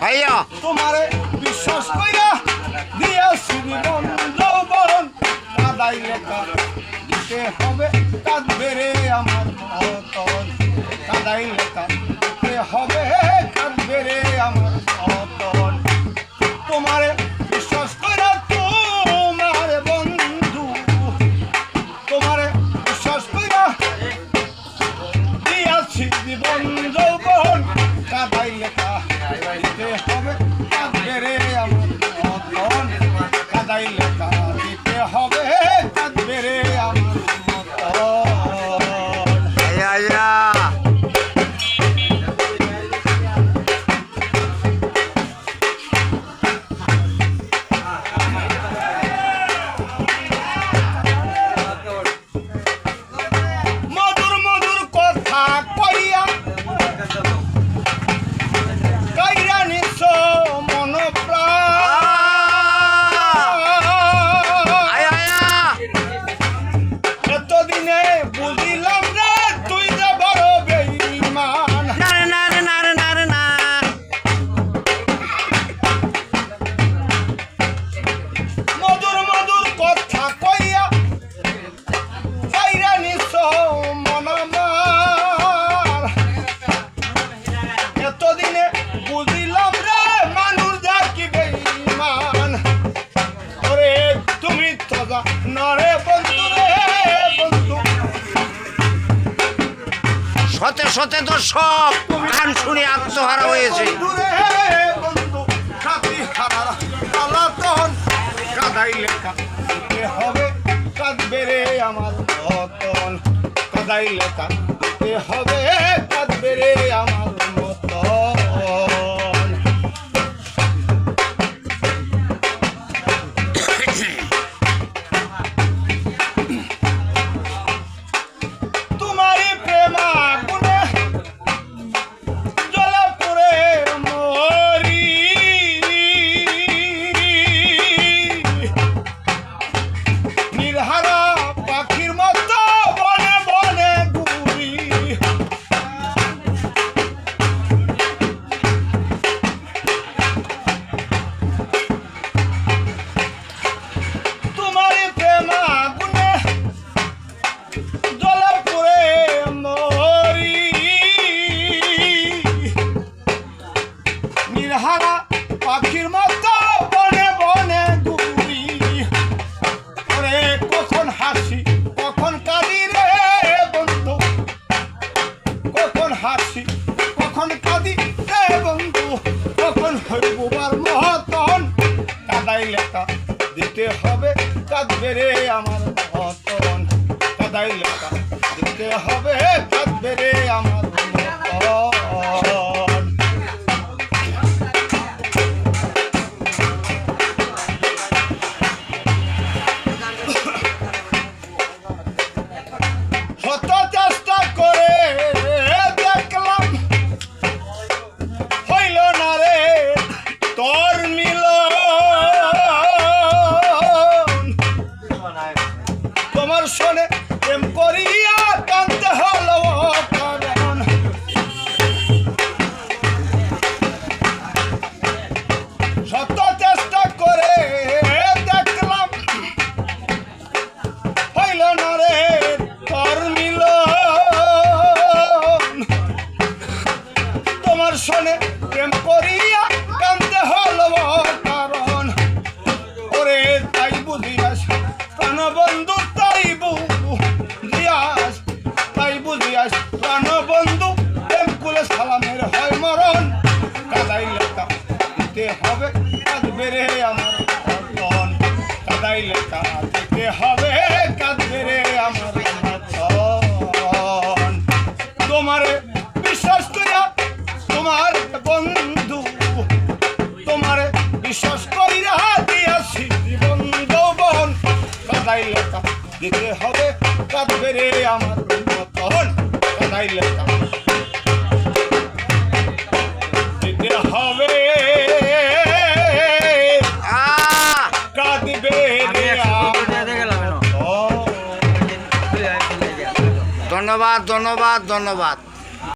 ভাইয়া তোমারে বিশ্বাস কইরা দিয়েছি বন্ধন কাদাই লেখা দিতে হবে কাঁদবে রে আমার মতন কাদাই লেখা দিতে হবে কাঁদবে রে আমার মতন তোমারে বিশ্বাস কইরা তোমার বন্ধু তোমারে বিশ্বাস কইরা দিয়েছি জীবন যৌবন কাদাই লেখা দিতে হবে কাঁদবে রে আমার মতন কাদাই লেখা দিতে হবে কাঁদবে রে আমার মতন ভাইয়া মধুর মধুর কথা কইয়া কইরা নিছ মন এতদিনে বুঝিলাম রে তুই যে বড় বেঈমান মধুর মধুর কথা কইয়া কইরা নিছ মন আমার এতদিনে বুঝিলাম রে মানুষ যা কি বেঈমান ওরে তুমি তো নরে বন্ধু রে বন্ধু শতে শতে তো সব গান শুনে আত্মহারা হয়েছে বন্ধু রে বন্ধু সাথী হারা আলাতন কাদাই লেখা দিতে হবে কাঁদবে রে আমার মতন কাদাই লেখা দিতে হবে কাঁদবে রে আমার মতন তোমারই প্রেম আগুনে জ্বলে পুড়ে মরি নির্হারা পাখির মতো বনে বনে ঘুরি তোমারই প্রেম আগুনে জ্বলে পুড়ে মরি নির্হারা পাখির মতো বনে বনে ঘুরি ওরে কখন হাসি কখন কাঁদি রে বন্ধু কখন হাসি কখন কাঁদি রে বন্ধু কখন হইব বার মহতন কাদাই লেখা দিতে হবে কাঁদবে রে আমার মতন কাদাই লেখা দিতে হবে কাঁদবে রে আমার মতন শত চেষ্টা করে দেখলাম হইল না রে তোর মিলন তোমার শোনে প্রেম করিয়া কাঁদতে হলো কারণ শত চেষ্টা করে দেখলাম হইল না রে তোর মিলন তোমার শোনে প্রেম করিয়া কাঁদতে হলো কারণ ওরে তাই বুঝিয়াস প্রাণ বন্ধু তাই বুঝিয়াস তাই বুঝিয়াস প্রাণ বন্ধু প্রেম কুলে সালামের হয় মরণ কাদাই লেখা দিতে হবে কাঁদবে রে আমার মতন কাদাই লেখা দিতে হবে কাঁদবে রে আমার মতন তোমারে বিশ্বাস করিয়া তোমার বন্ধু তোমারে বিশ্বাস করিয়া দিয়াছি জীবন যৌবন কাদাই লেখা দিতে হবে কাঁদবে রে আমার মতন কাদাই লেখা দিতে হবে কাঁদবে রে আমার ধন্যবাদ ধন্যবাদ ধন্যবাদ।